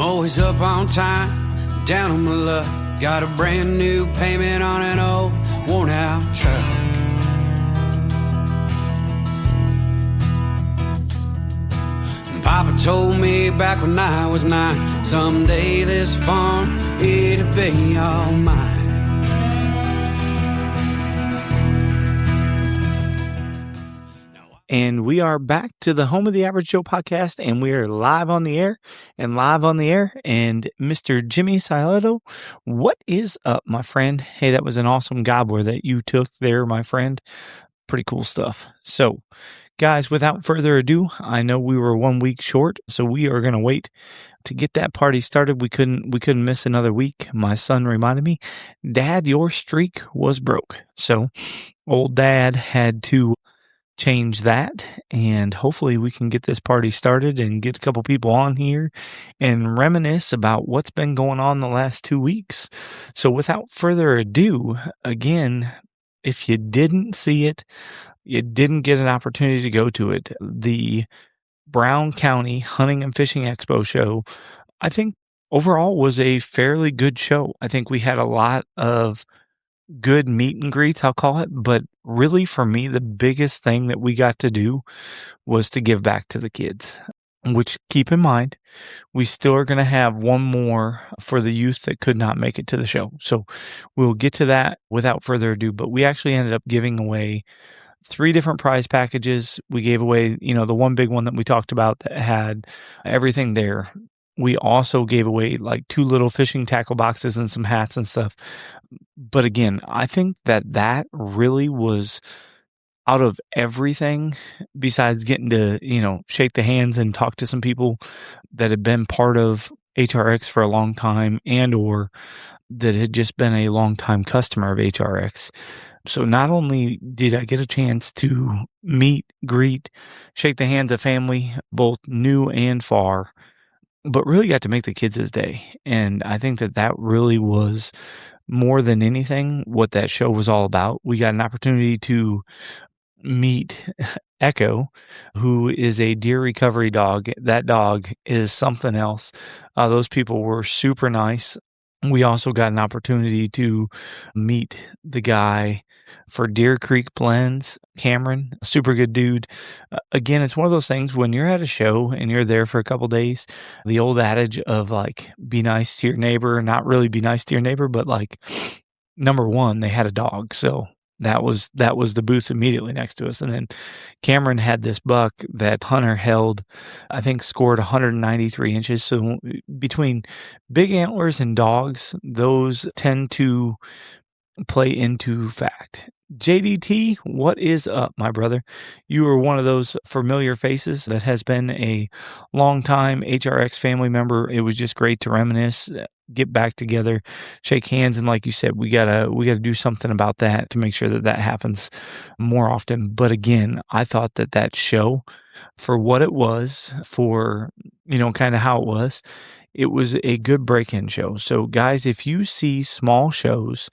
always up on time, down on my luck. Got a brand new payment on an old, worn out truck. Papa told me back when I was 9, someday this farm, it'll be all mine. And we are back to the Home of the Average Joe podcast, and we are live on the air. And Mr. Jimmy Siletto, what is up, my friend? Hey, that was an awesome gobbler that you took there, my friend. Pretty cool stuff. So, guys, without further ado, I know we were 1 week short, so we are going to wait to get that party started. We couldn't miss another week. My son reminded me, Dad, your streak was broke. So, old Dad had to change that, and hopefully we can get this party started and get a couple people on here and reminisce about what's been going on the last 2 weeks. So without further ado, again, if you didn't see it, you didn't get an opportunity to go to it, the Brown County Hunting and Fishing Expo show, I think overall was a fairly good show. I think we had a lot of good meet and greets, I'll call it, but really for me, the biggest thing that we got to do was to give back to the kids, which, keep in mind, we still are going to have one more for the youth that could not make it to the show. So we'll get to that without further ado, but we actually ended up giving away 3 different prize packages. We gave away, the one big one that we talked about that had everything there. We also gave away like 2 little fishing tackle boxes and some hats and stuff. But again, I think that really was, out of everything, besides getting to, shake the hands and talk to some people that had been part of HRX for a long time and or that had just been a long time customer of HRX. So not only did I get a chance to meet, greet, shake the hands of family, both new and far, but really got to make the kids' day. And I think that really was more than anything what that show was all about. We got an opportunity to meet Echo, who is a deer recovery dog. That dog is something else. Those people were super nice. We also got an opportunity to meet the guy for Deer Creek Blends, Cameron, super good dude. Again, it's one of those things when you're at a show and you're there for a couple days, the old adage of like, be nice to your neighbor, not really be nice to your neighbor, but like, number one, they had a dog. So that was the booth immediately next to us. And then Cameron had this buck that Hunter held, I think scored 193 inches. So between big antlers and dogs, those tend to play into fact. JDT, what is up, my brother? You are one of those familiar faces that has been a long-time HRX family member. It was just great to reminisce, get back together, shake hands, and like you said, we gotta do something about that to make sure that happens more often. But again, I thought that show, for what it was, for kind of how it was a good break-in show. So guys, if you see small shows,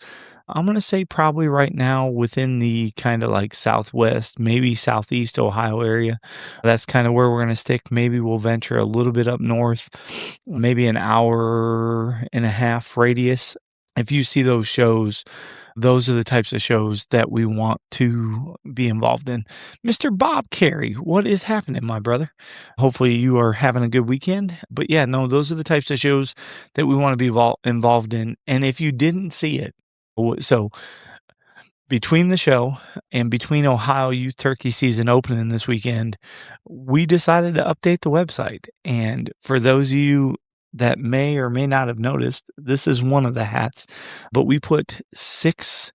I'm going to say probably right now within the kind of like southwest, maybe southeast Ohio area. That's kind of where we're going to stick. Maybe we'll venture a little bit up north, maybe an hour and a half radius. If you see those shows, those are the types of shows that we want to be involved in. Mr. Bob Carey, what is happening, my brother? Hopefully you are having a good weekend. But yeah, no, those are the types of shows that we want to be involved in. And if you didn't see it, so between the show and between Ohio Youth Turkey Season opening this weekend, we decided to update the website. And for those of you that may or may not have noticed, this is one of the hats, but we put 6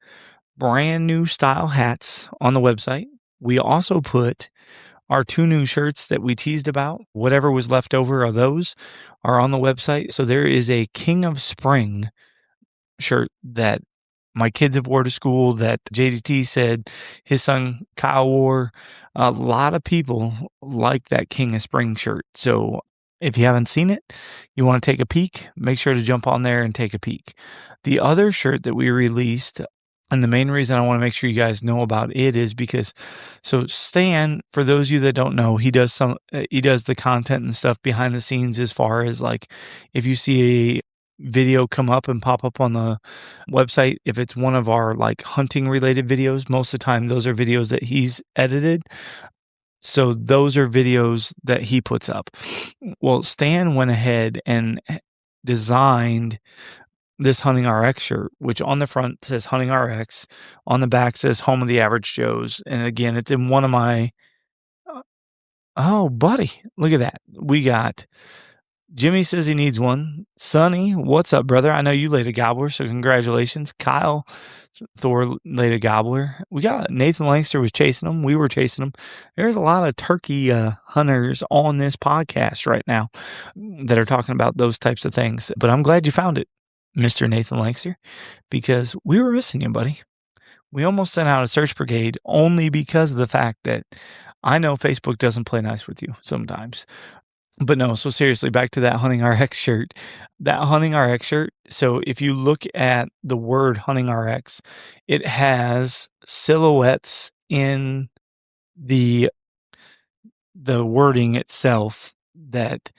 brand new style hats on the website. We also put our 2 new shirts that we teased about. Whatever was left over of those are on the website. So there is a King of Spring shirt that my kids have wore to school, that JDT said his son Kyle wore. A lot of people like that King of Spring shirt. So if you haven't seen it, you want to take a peek, make sure to jump on there and take a peek. The other shirt that we released And the main reason I want to make sure you guys know about it is because, so Stan, for those of you that don't know, he does the content and stuff behind the scenes, as far as like, if you see a video come up and pop up on the website, if it's one of our like hunting related videos, most of the time those are videos that he's edited. So those are videos that he puts up. Well, Stan went ahead and designed this Hunting RX shirt, which on the front says Hunting RX, on the back says Home of the Average Joe's. And again, it's in one of my, oh, buddy, look at that. We got Jimmy says he needs one. Sonny, what's up, brother? I know you laid a gobbler, so congratulations. Kyle Thor laid a gobbler. We got Nathan Langster was chasing them. We were chasing them. There's a lot of turkey hunters on this podcast right now that are talking about those types of things. But I'm glad you found it, Mr. Nathan Langster, because we were missing you, buddy. We almost sent out a search brigade only because of the fact that I know Facebook doesn't play nice with you sometimes. But no, so seriously, back to that Hunting RX shirt. That Hunting RX shirt, so if you look at the word Hunting RX, it has silhouettes in the wording itself, that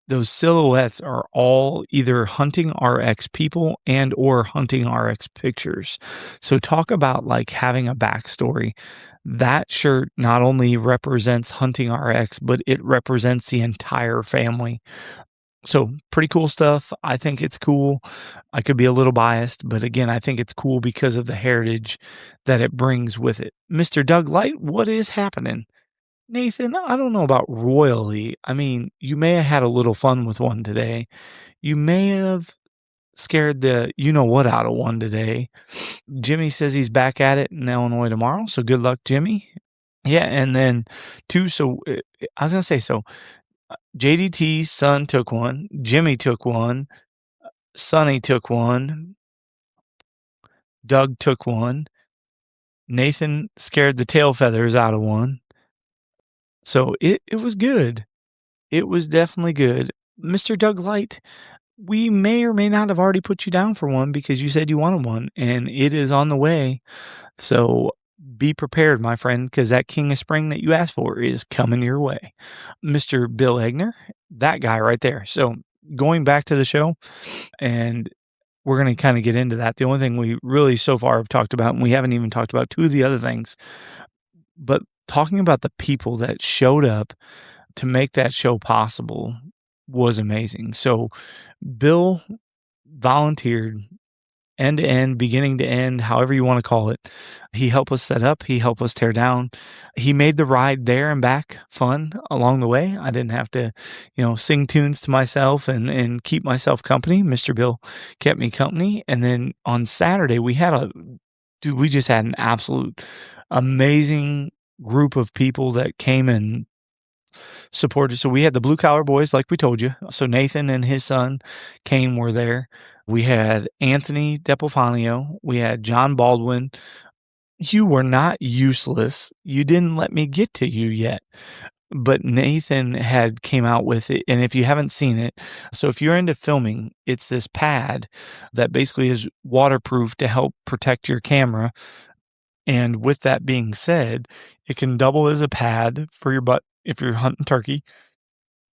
those silhouettes are all either Hunting RX people and or Hunting RX pictures. So talk about like having a backstory. That shirt not only represents Hunting RX, but it represents the entire family. So pretty cool stuff. I think it's cool. I could be a little biased, but again, I think it's cool because of the heritage that it brings with it. Mr. Doug Light, what is happening? Nathan, I don't know about royally. I mean, you may have had a little fun with one today. You may have scared the you-know-what out of one today. Jimmy says he's back at it in Illinois tomorrow, so good luck, Jimmy. Yeah, and then two, so I was going to say, so JDT's son took one, Jimmy took one, Sonny took one, Doug took one, Nathan scared the tail feathers out of one. So it was good. It was definitely good. Mr. Doug Light, we may or may not have already put you down for one because you said you wanted one, and it is on the way. So be prepared, my friend, because that King of Spring that you asked for is coming your way. Mr. Bill Egner, that guy right there. So going back to the show, and we're going to kind of get into that. The only thing we really so far have talked about, and we haven't even talked about two of the other things, but talking about the people that showed up to make that show possible was amazing. So Bill volunteered end to end, beginning to end, however you want to call it. He helped us set up. He helped us tear down. He made the ride there and back fun along the way. I didn't have to, sing tunes to myself and keep myself company. Mr. Bill kept me company. And then on Saturday, we just had an absolute amazing group of people that came and supported. So we had the Blue Collar Boys, like we told you. So Nathan and his son were there. We had Anthony Depofanio. We had John Baldwin. You were not useless. You didn't let me get to you yet. But Nathan came out with it. And if you haven't seen it, so if you're into filming, it's this pad that basically is waterproof to help protect your camera. And with that being said, it can double as a pad for your butt if you're hunting turkey.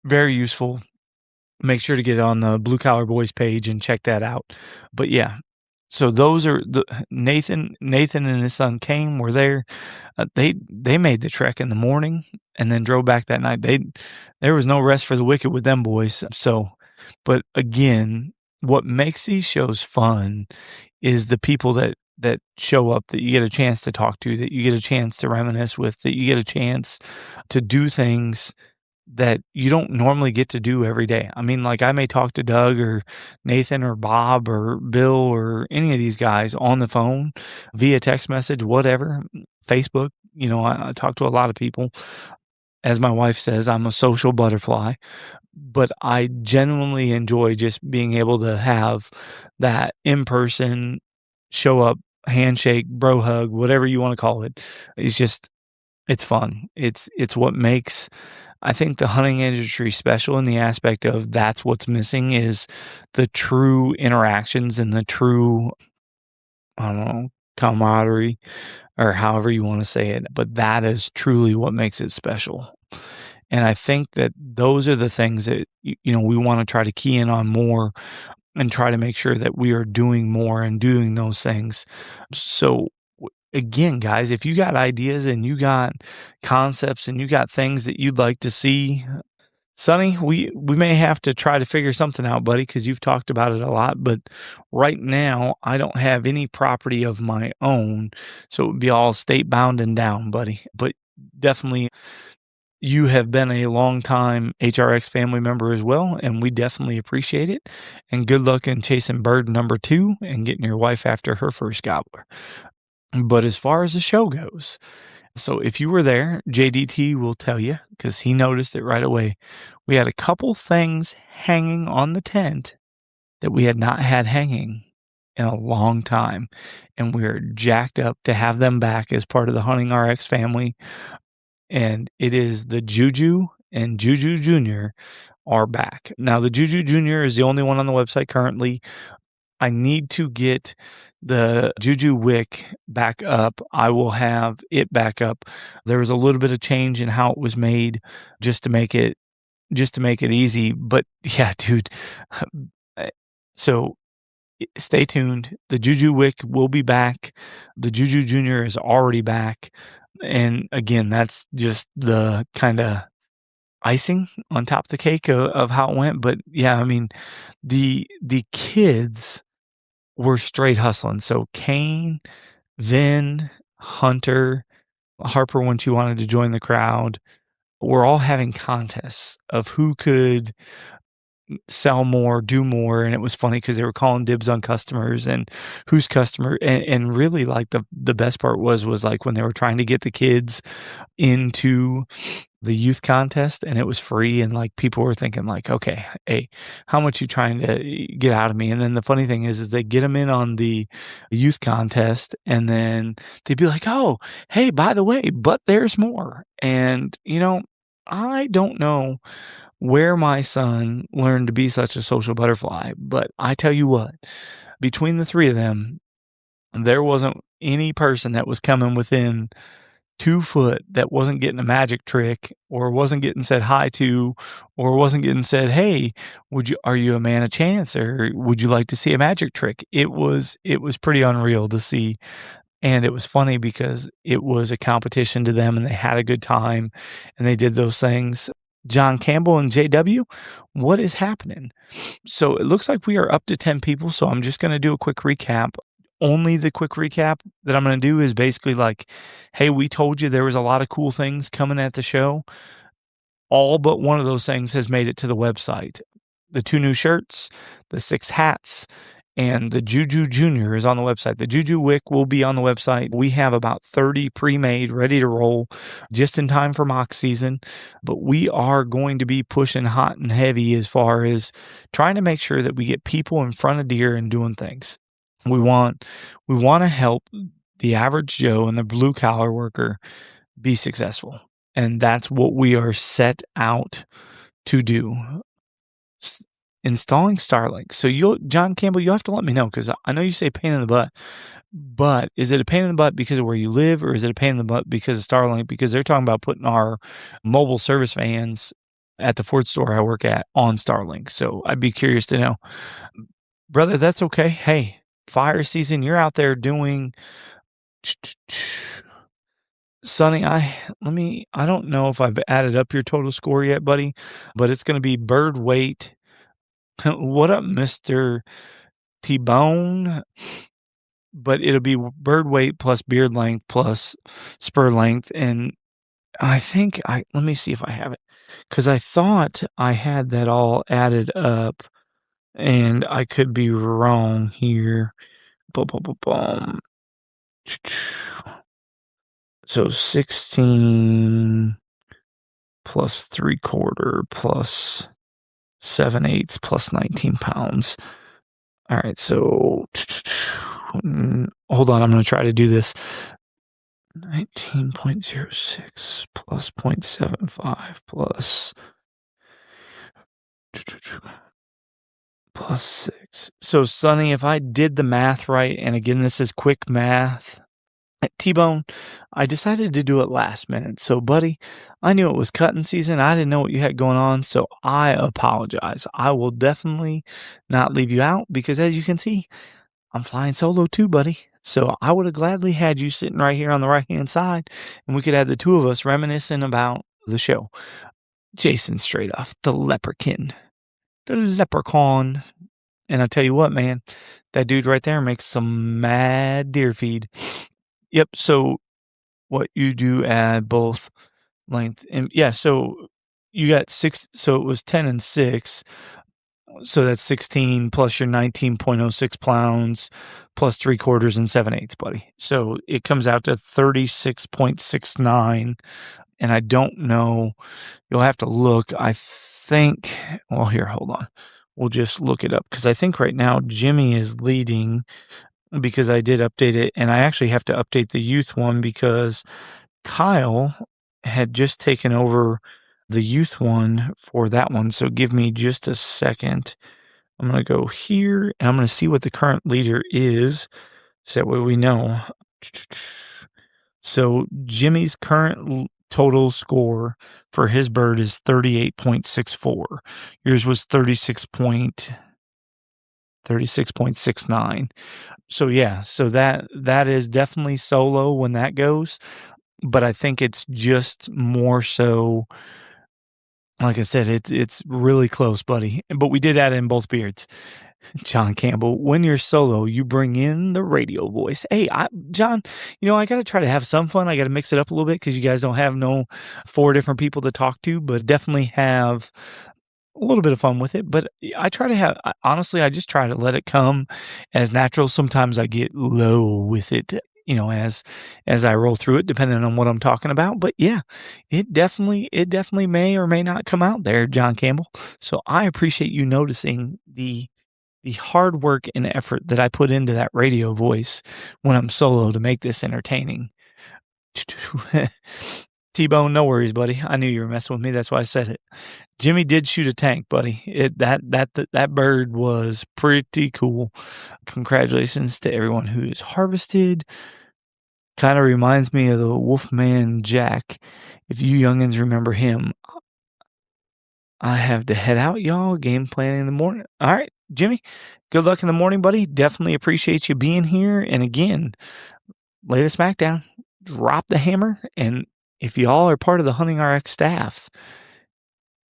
Very useful. Make sure to get on the Blue Collar Boys page and check that out. But yeah, so those are Nathan and his son were there. They made the trek in the morning and then drove back that night. There was no rest for the wicked with them boys. So, but again, what makes these shows fun is the people that show up, that you get a chance to talk to, that you get a chance to reminisce with, that you get a chance to do things that you don't normally get to do every day. I mean, like I may talk to Doug or Nathan or Bob or Bill or any of these guys on the phone, via text message, whatever, Facebook. I talk to a lot of people. As my wife says, I'm a social butterfly, but I genuinely enjoy just being able to have that in-person show up, handshake, bro hug, whatever you want to call it. It's fun. It's what makes, I think, the hunting industry special in the aspect of that's what's missing is the true interactions and the true, I don't know, camaraderie, or however you want to say it. But that is truly what makes it special. And I think that those are the things that, we want to try to key in on more and try to make sure that we are doing more and doing those things. So, again, guys, if you got ideas and you got concepts and you got things that you'd like to see, Sonny, we may have to try to figure something out, buddy, because you've talked about it a lot. But right now, I don't have any property of my own, so it would be all state bound and down, buddy. But definitely, you have been a long time HRX family member as well, and we definitely appreciate it. And good luck in chasing bird number 2 and getting your wife after her first gobbler. But as far as the show goes, so if you were there, JDT will tell you, because he noticed it right away. We had a couple things hanging on the tent that we had not had hanging in a long time. And we're jacked up to have them back as part of the Hunting RX family. And it is the JuJu and JuJu Jr. are back. Now, the JuJu Jr. is the only one on the website currently. I need to get the JuJu wick back up. I will have it back up. There was a little bit of change in how it was made just to make it easy. But yeah, dude. So stay tuned. The JuJu wick will be back. The JuJu Jr. is already back. And again, that's just the kind of icing on top of the cake of how it went. But yeah, I mean, the kids were straight hustling. So Kane, Vin, Hunter, Harper, when she wanted to join the crowd, we're all having contests of who could sell more, do more. And it was funny because they were calling dibs on customers and whose customer. And really, like, the best part was like when they were trying to get the kids into the youth contest and it was free, and like people were thinking like, okay, hey, how much you trying to get out of me? And then the funny thing is they get them in on the youth contest and then they'd be like, oh, hey, by the way, but there's more. And I don't know where my son learned to be such a social butterfly, but I tell you what, between the three of them, there wasn't any person that was coming within 2 foot that wasn't getting a magic trick or wasn't getting said hi to or wasn't getting said, hey, are you a man of chance, or would you like to see a magic trick? It was pretty unreal to see. And it was funny because it was a competition to them and they had a good time and they did those things. John Campbell and JW, what is happening? So it looks like we are up to 10 people. So I'm just going to do a quick recap. Only the quick recap that I'm going to do is basically like, hey, we told you there was a lot of cool things coming at the show. All but one of those things has made it to the website. The 2 new shirts, the 6 hats, and the JuJu Jr. is on the website. The JuJu wick will be on the website. We have about 30 pre-made, ready to roll, just in time for mock season. But we are going to be pushing hot and heavy as far as trying to make sure that we get people in front of deer and doing things. We want to help the average Joe and the blue collar worker be successful. And that's what we are set out to do. Installing Starlink. So John Campbell, you'll have to let me know, because I know you say pain in the butt, but is it a pain in the butt because of where you live, or is it a pain in the butt because of Starlink? Because they're talking about putting our mobile service vans at the Ford store I work at on Starlink. So I'd be curious to know. Brother, that's okay. Hey, fire season, you're out there doing... Sonny, I don't know if I've added up your total score yet, buddy, but it's going to be bird weight. What up, Mr. T-Bone? But it'll be bird weight plus beard length plus spur length. And I think let me see if I have it, because I thought I had that all added up and I could be wrong here. So 16 plus 3/4 plus 7/8 plus 19 pounds. All right, so hold on, I'm going to try to do this. 19.06 plus 0.75 plus plus 6. So, Sonny, if I did the math right, and again, this is quick math, T-Bone, I decided to do it last minute. So, buddy, I knew it was cutting season. I didn't know what you had going on, so I apologize. I will definitely not leave you out because, as you can see, I'm flying solo too, buddy. So I would have gladly had you sitting right here on the right-hand side, and we could have the two of us reminiscing about the show. Jason straight off, the leprechaun. The leprechaun. And I tell you what, man, that dude right there makes some mad deer feed. Yep, so what you do add both length and yeah, so you got 6, so it was 10 and 6. So that's 16 plus your 19.06 pounds plus 3/4 and 7/8, buddy. So it comes out to 36.69. And I don't know, you'll have to look. I think, well, here, hold on. We'll just look it up because I think right now Jimmy is leading because I did update it. And I actually have to update the youth one because Kyle had just taken over the youth one for that one. So give me just a second. I'm going to go here and I'm going to see what the current leader is. So that way we know. So Jimmy's current total score for his bird is 38.64. Yours was 36.69. So yeah, so that is definitely solo when that goes. But I think it's just more so, like I said, it's really close, buddy. But we did add in both beards. John Campbell, when you're solo, you bring in the radio voice. Hey, John, I got to try to have some fun. I got to mix it up a little bit because you guys don't have no 4 different people to talk to, but definitely have a little bit of fun with it. But I try to have, honestly, I just try to let it come as natural. Sometimes I get low with it, as I roll through it, depending on what I'm talking about. But yeah, it definitely may or may not come out there, John Campbell. So I appreciate you noticing the hard work and effort that I put into that radio voice when I'm solo to make this entertaining. T-Bone, no worries, buddy. I knew you were messing with me. That's why I said it. Jimmy did shoot a tank, buddy. That bird was pretty cool. Congratulations to everyone who is harvested. Kind of reminds me of the Wolfman Jack. If you youngins remember him, I have to head out, y'all. Game planning in the morning. All right, Jimmy, good luck in the morning, buddy. Definitely appreciate you being here. And again, lay the smack down, drop the hammer. And if y'all are part of the Hunting RX staff,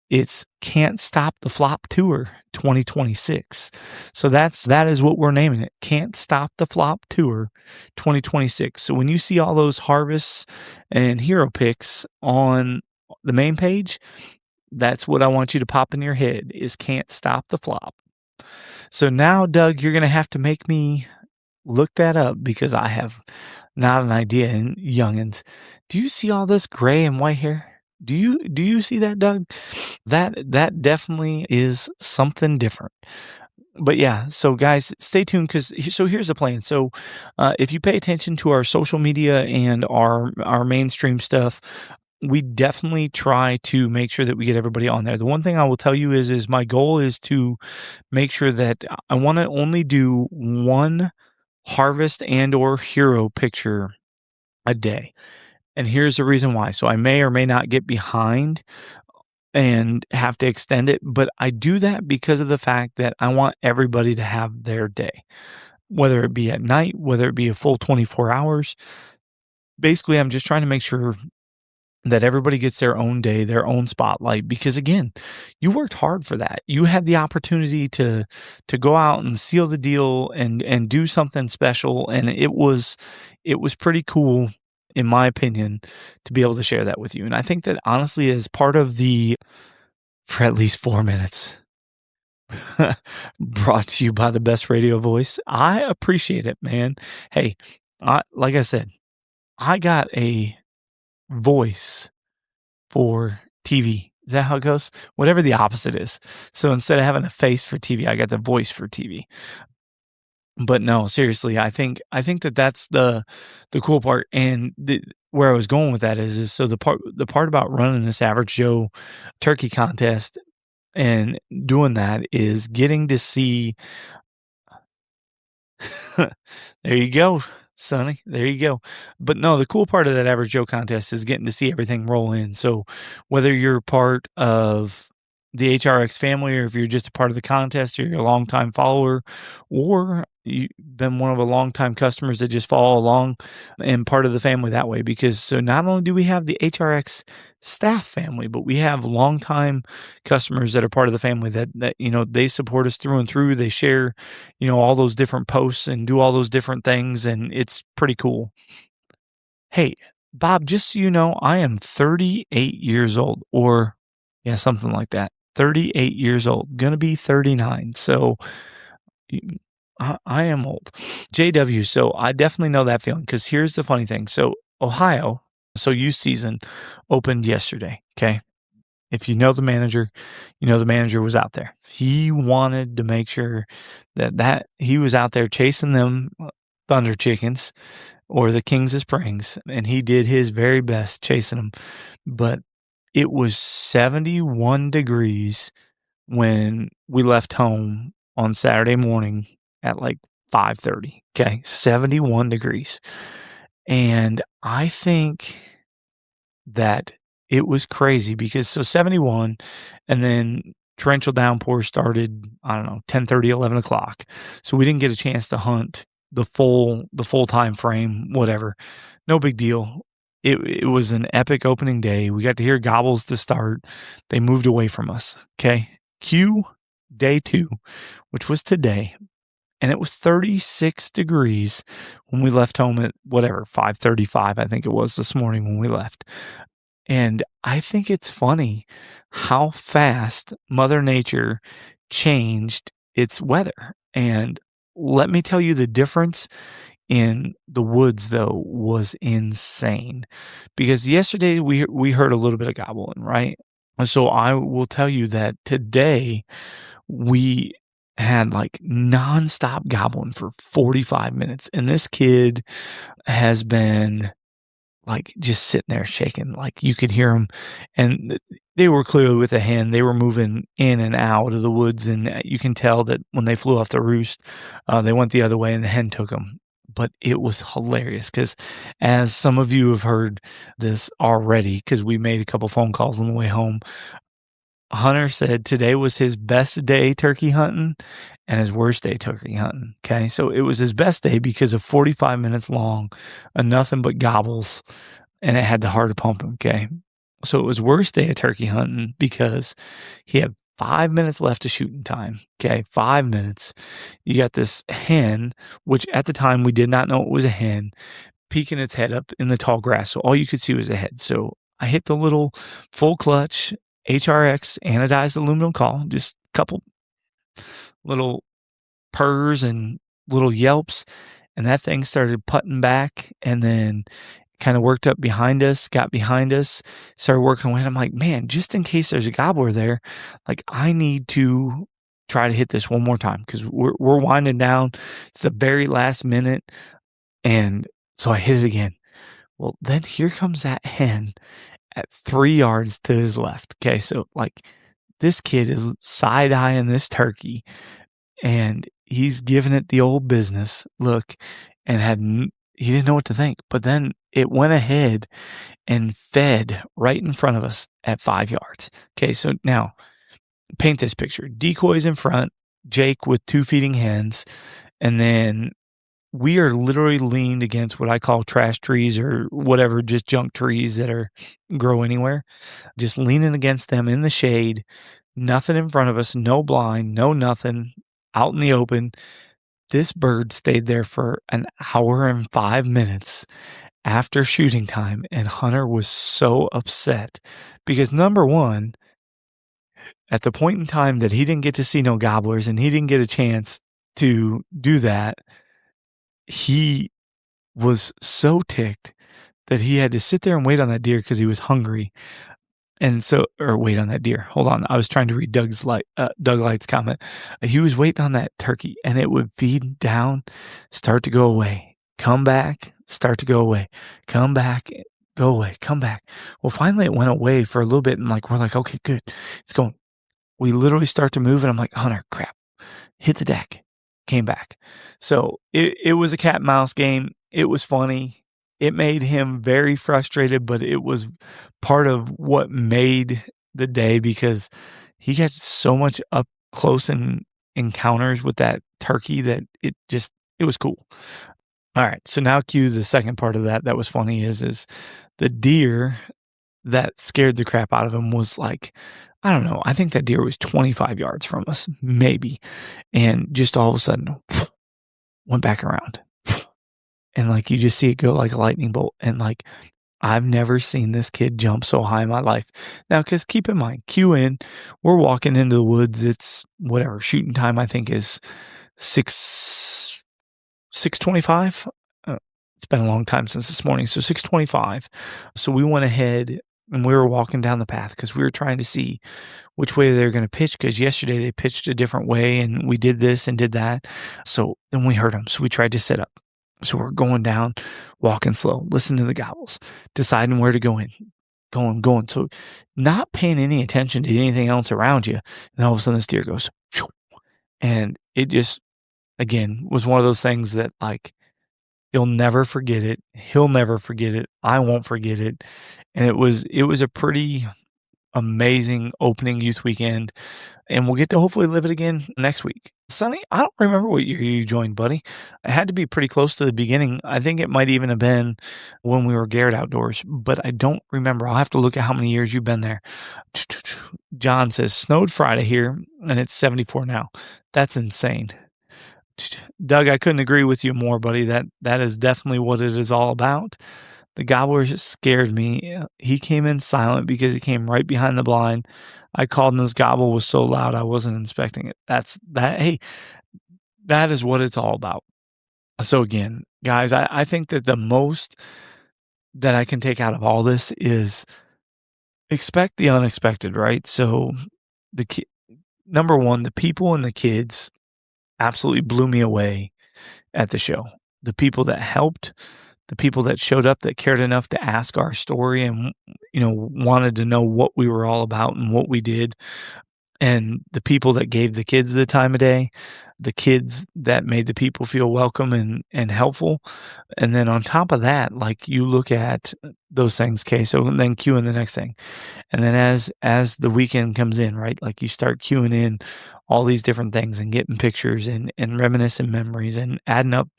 it's Can't Stop the Flop Tour 2026. So that is what we're naming it. Can't Stop the Flop Tour 2026. So when you see all those harvests and hero picks on the main page, that's what I want you to pop in your head is Can't Stop the Flop. So now, Doug, you're going to have to make me look that up because I have not an idea. And youngins, do you see all this gray and white hair? Do you see that, Doug? That definitely is something different. But yeah, so guys, stay tuned so here's the plan. So if you pay attention to our social media and our mainstream stuff, we definitely try to make sure that we get everybody on there. The one thing I will tell you is my goal is to make sure that I want to only do one harvest and or hero picture a day. And here's the reason why. So I may or may not get behind and have to extend it, but I do that because of the fact that I want everybody to have their day, whether it be at night, whether it be a full 24 hours. Basically, I'm just trying to make sure that everybody gets their own day, their own spotlight, because again, you worked hard for that. You had the opportunity to go out and seal the deal and do something special. And it was pretty cool, in my opinion, to be able to share that with you. And I think that honestly is part of for at least 4 minutes, brought to you by the best radio voice. I appreciate it, man. Hey, like I said, I got a voice for TV. Is that how it goes? Whatever the opposite is. So instead of having a face for TV, I got the voice for TV. But no, seriously, I think that that's the cool part. And where I was going with that is so the part about running this Average Joe turkey contest, And doing that is getting to see. There you go, Sonny. There you go. But no, the cool part of that Average Joe contest is getting to see everything roll in. So whether you're part of the HRX family, or if you're just a part of the contest, or you're a longtime follower, or you've been one of the longtime customers that just follow along and part of the family that way. Because so not only do we have the HRX staff family, but we have longtime customers that are part of the family that they support us through and through. They share all those different posts and do all those different things, and it's pretty cool. Hey, Bob, just so you know, I am 38 years old, or yeah, something like that. 38 years old, gonna be 39. So I am old. JW, so I definitely know that feeling, because here's the funny thing. So Ohio, so youth season opened yesterday, okay? If you know the manager, the manager was out there. He wanted to make sure that he was out there chasing them Thunder Chickens or the Kings of Springs, and he did his very best chasing them. But it was 71 degrees when we left home on Saturday morning at like 5:30. Okay, 71 degrees. And I think that it was crazy because 71, and then torrential downpour started, I don't know, 10:30, 11 o'clock. So we didn't get a chance to hunt the full time frame, whatever. No big deal. It was an epic opening day. We got to hear gobbles to start. They moved away from us. Okay. Q day 2, which was today. And it was 36 degrees when we left home at 5:35, I think it was this morning when we left. And I think it's funny how fast Mother Nature changed its weather. And let me tell you, the difference in the woods, though, was insane. Because yesterday we heard a little bit of gobbling, right? So I will tell you that today we had like nonstop gobbling for 45 minutes. And this kid has been like just sitting there shaking, like you could hear them. And they were clearly with a hen. They were moving in and out of the woods. And you can tell that when they flew off the roost, they went the other way and the hen took them. But it was hilarious because, as some of you have heard this already, because we made a couple phone calls on the way home, Hunter said today was his best day turkey hunting and his worst day turkey hunting. Okay. So it was his best day because of 45 minutes long of nothing but gobbles, and it had the heart to pump him. Okay. So it was worst day of turkey hunting because he had 5 minutes left of shooting time. Okay. 5 minutes. You got this hen, which at the time we did not know it was a hen, peeking its head up in the tall grass. So all you could see was a head. So I hit the little full clutch HRX anodized aluminum call, just a couple little purrs and little yelps, and that thing started putting back, and then kind of worked up behind us, got behind us, started working away. And I'm like, man, just in case there's a gobbler there, like I need to try to hit this one more time because we're winding down. It's the very last minute, and so I hit it again. Well, then here comes that hen at 3 yards to his left. Okay, so like this kid is side-eyeing this turkey, and he's giving it the old business look, and he didn't know what to think. But then it went ahead and fed right in front of us at 5 yards. Okay, so now paint this picture. Decoys in front, Jake with 2 feeding hens, and then we are literally leaned against what I call trash trees or whatever, just junk trees that grow anywhere. Just leaning against them in the shade, nothing in front of us, no blind, no nothing, out in the open. This bird stayed there for an hour and 5 minutes after shooting time, and Hunter was so upset because, number one, at the point in time that he didn't get to see no gobblers and he didn't get a chance to do that, he was so ticked that he had to sit there and wait on that deer because he was hungry. And so, or wait on that deer. Hold on. I was trying to read Doug Light's comment. He was waiting on that turkey, and it would feed down, start to go away, come back, start to go away, come back, go away, come back. Well, finally it went away for a little bit, and we're like, okay, good. It's going. we literally start to move, and I'm like, Hunter, crap, hit the deck. Came back. So it was a cat and mouse game. It was funny. It made him very frustrated, but it was part of what made the day because he got so much up close and encounters with that turkey that it was cool. All right. So now cue the second part of that was funny is the deer that scared the crap out of him was like, I don't know. I think that deer was 25 yards from us, maybe. And just all of a sudden, went back around. And like, you just see it go like a lightning bolt. And like, I've never seen this kid jump so high in my life. Now, because keep in mind, cue in, we're walking into the woods. It's whatever, shooting time, I think is 6:25. It's been a long time since this morning. So 6:25. So we went ahead and we were walking down the path because we were trying to see which way they were going to pitch. Because yesterday they pitched a different way and we did this and did that. So then we heard them. So we tried to set up. So we're going down, walking slow, listening to the gobbles, deciding where to go in, going. So not paying any attention to anything else around you. And all of a sudden this deer goes, and it just, again, was one of those things that like, you'll never forget it. He'll never forget it. I won't forget it. And it was a pretty amazing opening youth weekend. And we'll get to hopefully live it again next week. Sonny, I don't remember what year you joined, buddy. It had to be pretty close to the beginning. I think it might even have been when we were Garrett Outdoors, but I don't remember. I'll have to look at how many years you've been there. John says, snowed Friday here, and it's 74 now. That's insane. Doug, I couldn't agree with you more, buddy. That is definitely what it is all about. The gobbler just scared me. He came in silent because he came right behind the blind. I called and his gobble was so loud I wasn't inspecting it. Hey, that is what it's all about. So again, guys, I think that the most that I can take out of all this is expect the unexpected, right? So number one, the people and the kids absolutely blew me away at the show. The people that helped, the people that showed up that cared enough to ask our story and, wanted to know what we were all about and what we did. And the people that gave the kids the time of day, the kids that made the people feel welcome and helpful. And then on top of that, like you look at those things, okay, so then cue in the next thing. And then as the weekend comes in, right, like you start queuing in all these different things and getting pictures and reminiscing memories and adding up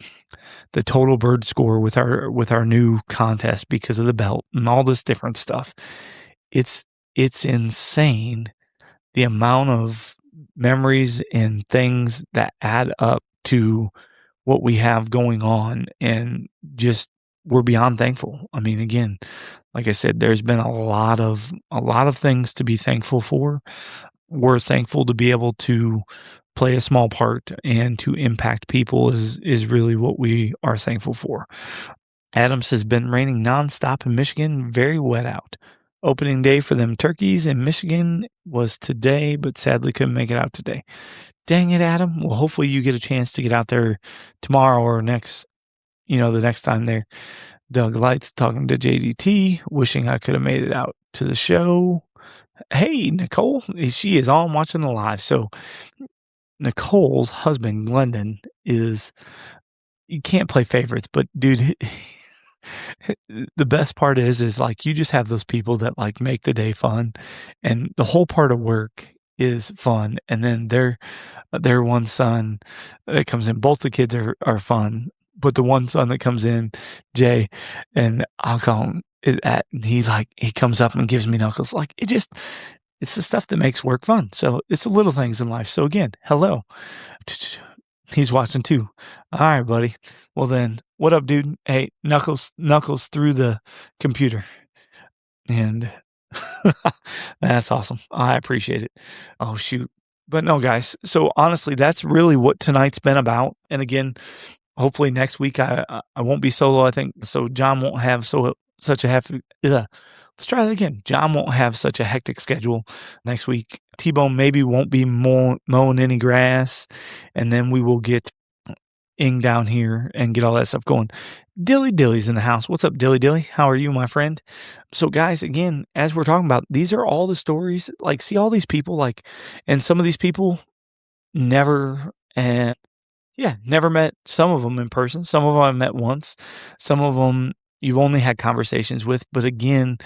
the total bird score with our new contest because of the belt and all this different stuff. It's insane the amount of memories and things that add up to what we have going on, and just we're beyond thankful. I mean, again, like I said, there's been a lot of things to be thankful for. We're thankful to be able to play a small part and to impact people is really what we are thankful for. Adams has been raining nonstop in Michigan, very wet out. Opening day for them turkeys in Michigan was today, but sadly couldn't make it out today. Dang it, Adam. Well, hopefully you get a chance to get out there tomorrow or the next time there. Doug Lights talking to JDT, wishing I could have made it out to the show. Hey, Nicole, she is on watching the live. So Nicole's husband, Glendon, you can't play favorites, but dude, the best part is like you just have those people that like make the day fun, and the whole part of work is fun. And then their one son that comes in, both the kids are fun, but the one son that comes in, Jay, and I'll call him and he comes up and gives me knuckles. Like it's the stuff that makes work fun. So it's the little things in life. So again, hello. He's watching too. All right, buddy. Well then, what up, dude? Hey, knuckles through the computer. And that's awesome. I appreciate it. Oh, shoot. But no, guys. So honestly, that's really what tonight's been about. And again, hopefully next week I won't be solo, I think. So John won't have such a hefty... Let's try that again. John won't have such a hectic schedule next week. T-Bone maybe won't be mowing any grass. And then we will get ing down here and get all that stuff going. Dilly Dilly's in the house. What's up, Dilly Dilly? How are you, my friend? So, guys, again, as we're talking about, these are all the stories. Like, see all these people, like, and some of these people never, and yeah, never met some of them in person. Some of them I met once. Some of them you've only had conversations with. But again,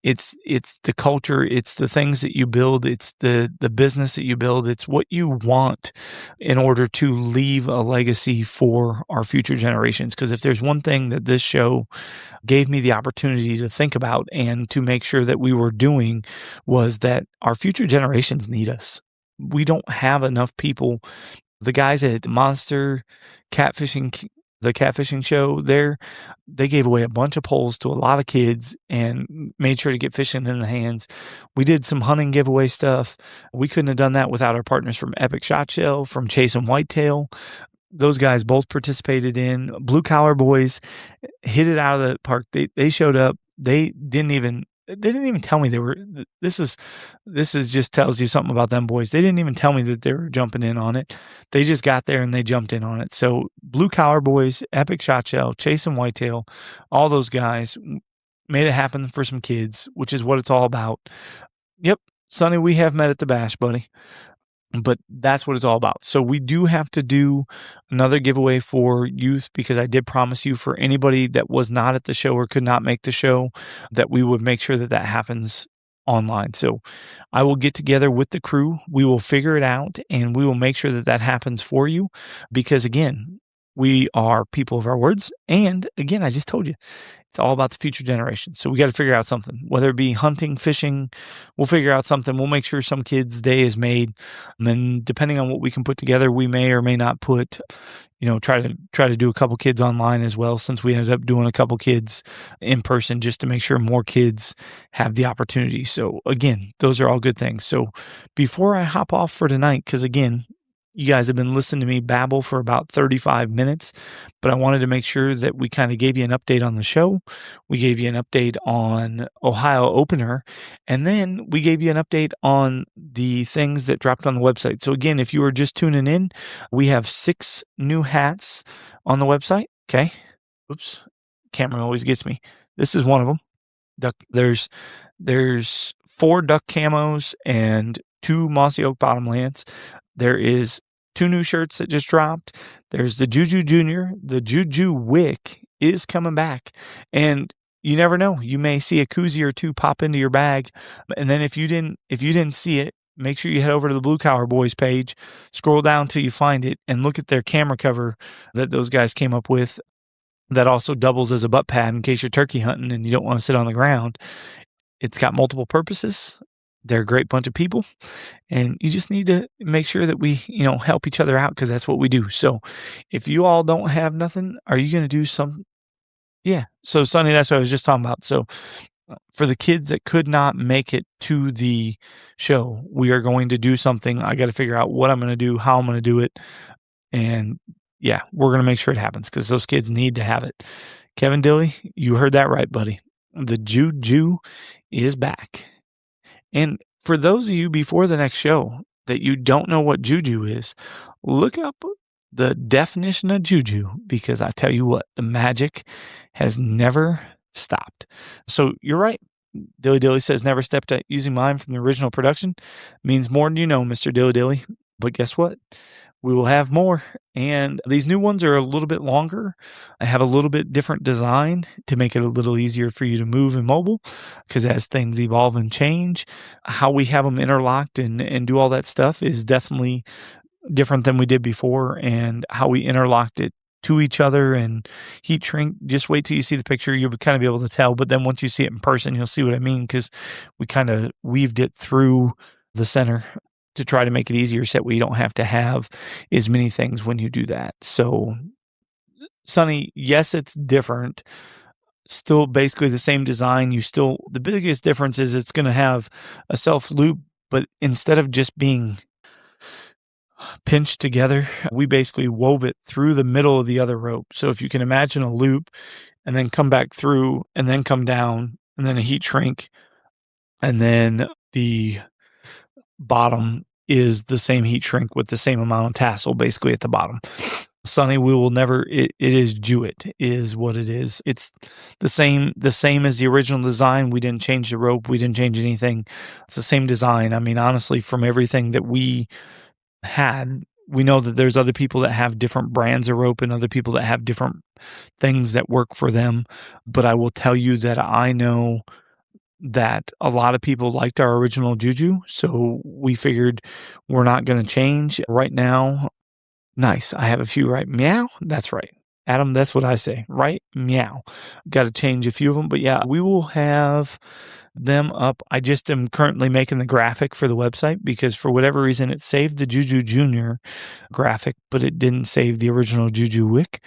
it's the culture, it's the things that you build, it's the business that you build, it's what you want in order to leave a legacy for our future generations. Because if there's one thing that this show gave me the opportunity to think about and to make sure that we were doing was that our future generations need us. We don't have enough people. The guys at Monster Catfishing, the catfishing show there, they gave away a bunch of poles to a lot of kids and made sure to get fishing in the hands. We did some hunting giveaway stuff. We couldn't have done that without our partners from Epic Shot Shell, from Chasing Whitetail. Those guys both participated in. Blue Collar Boys hit it out of the park. They showed up. They didn't even tell me they were. This is just tells you something about them boys. They didn't even tell me that they were jumping in on it. They just got there and they jumped in on it. So Blue Collar Boys, Epic Shot Shell, Chasing Whitetail, all those guys made it happen for some kids, which is what it's all about. Yep, Sonny, we have met at the bash, buddy. But that's what it's all about. So we do have to do another giveaway for youth because I did promise you for anybody that was not at the show or could not make the show that we would make sure that that happens online. So I will get together with the crew. We will figure it out and we will make sure that that happens for you because again, we are people of our words. And again, I just told you, it's all about the future generation. So we got to figure out something, whether it be hunting, fishing, we'll figure out something. We'll make sure some kid's day is made. And then depending on what we can put together, we may or may not put, try to do a couple kids online as well, since we ended up doing a couple kids in person just to make sure more kids have the opportunity. So again, those are all good things. So before I hop off for tonight, because again, you guys have been listening to me babble for about 35 minutes, but I wanted to make sure that we kind of gave you an update on the show. We gave you an update on Ohio Opener, and then we gave you an update on the things that dropped on the website. So again, if you were just tuning in, we have 6 new hats on the website. Okay. Oops. Camera always gets me. This is one of them. There's 4 duck camos and 2 mossy oak bottomlands. There is 2 new shirts that just dropped. There's the JuJu Junior. The JuJu Wick is coming back. And you never know. You may see a koozie or 2 pop into your bag. And then if you didn't see it, make sure you head over to the Blue Collar Boys page, scroll down till you find it, and look at their camera cover that those guys came up with. That also doubles as a butt pad in case you're turkey hunting and you don't want to sit on the ground. It's got multiple purposes. They're a great bunch of people, and you just need to make sure that we, help each other out because that's what we do. So if you all don't have nothing, are you going to do some? Yeah. So Sonny, that's what I was just talking about. So for the kids that could not make it to the show, we are going to do something. I got to figure out what I'm going to do, how I'm going to do it. And yeah, we're going to make sure it happens because those kids need to have it. Kevin Dilly, you heard that right, buddy. The JuJu is back. And for those of you before the next show that you don't know what JuJu is, look up the definition of JuJu because I tell you what, the magic has never stopped. So you're right. Dilly Dilly says never stepped out using mine from the original production. Means more than you know, Mr. Dilly Dilly. But guess what? We will have more. And these new ones are a little bit longer. I have a little bit different design to make it a little easier for you to move and mobile because as things evolve and change, how we have them interlocked and do all that stuff is definitely different than we did before, and how we interlocked it to each other and heat shrink. Just wait till you see the picture. You'll kind of be able to tell. But then once you see it in person, you'll see what I mean because we kind of weaved it through the center to try to make it easier so that we don't have to have as many things when you do that. So, Sonny, yes, it's different. Still basically the same design. The biggest difference is it's going to have a self loop, but instead of just being pinched together, we basically wove it through the middle of the other rope. So if you can imagine a loop and then come back through and then come down and then a heat shrink and then the bottom is the same heat shrink with the same amount of tassel basically at the bottom. Sonny, we will never, it is Jewett is what it is. It's the same as the original design. We didn't change the rope. We didn't change anything. It's the same design. I mean, honestly, from everything that we had, we know that there's other people that have different brands of rope and other people that have different things that work for them. But I will tell you that I know that a lot of people liked our original JuJu. So we figured we're not going to change right now. Nice. I have a few right. Meow. That's right. Adam, that's what I say, right? Meow. Got to change a few of them. But yeah, we will have them up. I just am currently making the graphic for the website because for whatever reason, it saved the JuJu Junior graphic, but it didn't save the original JuJu Wick.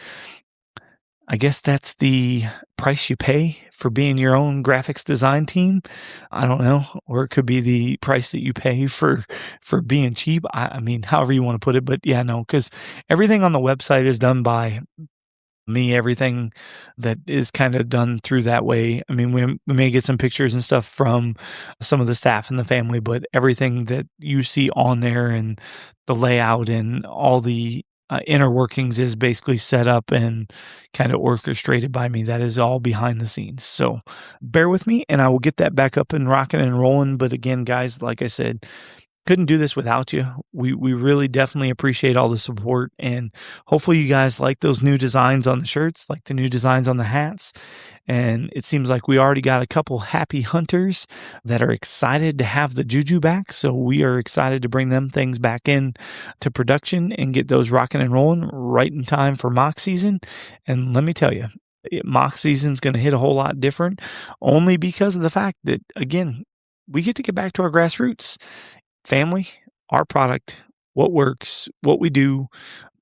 I guess that's the price you pay for being your own graphics design team. I don't know. Or it could be the price that you pay for being cheap. I mean, however you want to put it. But yeah, no, because everything on the website is done by me. Everything that is kind of done through that way. I mean, we may get some pictures and stuff from some of the staff and the family, but everything that you see on there and the layout and all the inner workings is basically set up and kind of orchestrated by me. That is all behind the scenes. So bear with me and I will get that back up and rocking and rolling. But again, guys, like I said, couldn't do this without you. We really definitely appreciate all the support, and hopefully you guys like those new designs on the shirts, like the new designs on the hats. And it seems like we already got a couple happy hunters that are excited to have the JuJu back. So we are excited to bring them things back in to production and get those rocking and rolling right in time for mock season. And let me tell you, mock season is going to hit a whole lot different only because of the fact that, again, we get to get back to our grassroots. Family, our product, what works, what we do.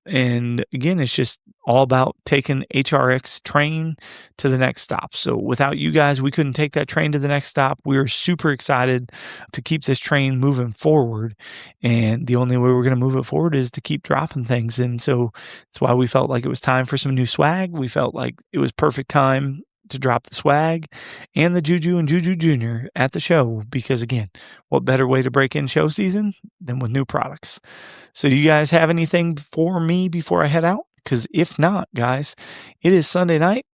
And again, it's just all about taking HRX train to the next stop. So without you guys, we couldn't take that train to the next stop. We are super excited to keep this train moving forward. And the only way we're going to move it forward is to keep dropping things. And so that's why we felt like it was time for some new swag. We felt like it was perfect time to drop the swag and the JuJu and JuJu Junior at the show, because again, what better way to break in show season than with new products? So do you guys have anything for me before I head out? Because if not, guys, it is Sunday night.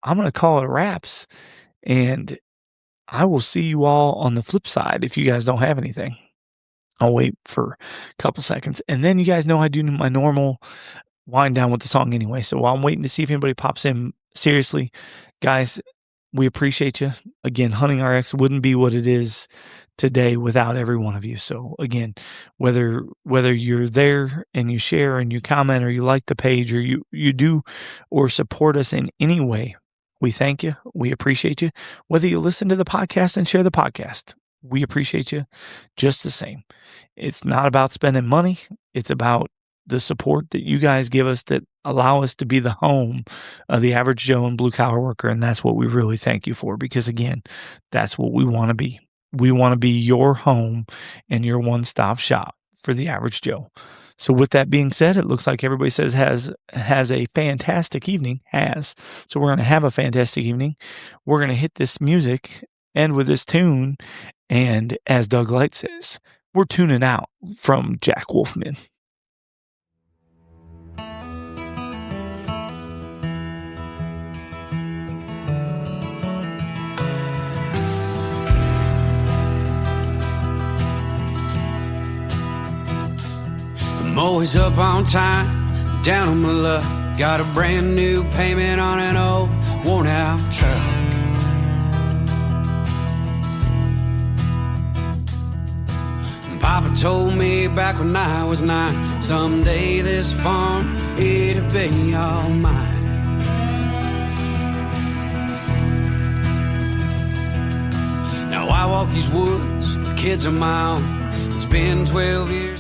I'm going to call it wraps, and I will see you all on the flip side if you guys don't have anything. I'll wait for a couple seconds, and then you guys know I do my normal wind down with the song anyway. So while I'm waiting to see if anybody pops in, seriously, guys, we appreciate you. Again, Hunting RX wouldn't be what it is today without every one of you. So again, whether you're there and you share and you comment or you like the page or you do or support us in any way, we thank you. We appreciate you. Whether you listen to the podcast and share the podcast, we appreciate you just the same. It's not about spending money. It's about the support that you guys give us that allow us to be the home of the average Joe and blue collar worker. And that's what we really thank you for, because again, that's what we want to be. We want to be your home and your one-stop shop for the average Joe. So with that being said, it looks like everybody says has a fantastic evening. So we're going to have a fantastic evening. We're going to hit this music, end with this tune. And as Doug Light says, we're tuning out from Jack Wolfman. I'm always up on time, down on my luck. Got a brand new payment on an old, worn out truck. Papa told me back when I was 9, someday this farm, it'll be all mine. Now I walk these woods with kids of my own. It's been 12 years.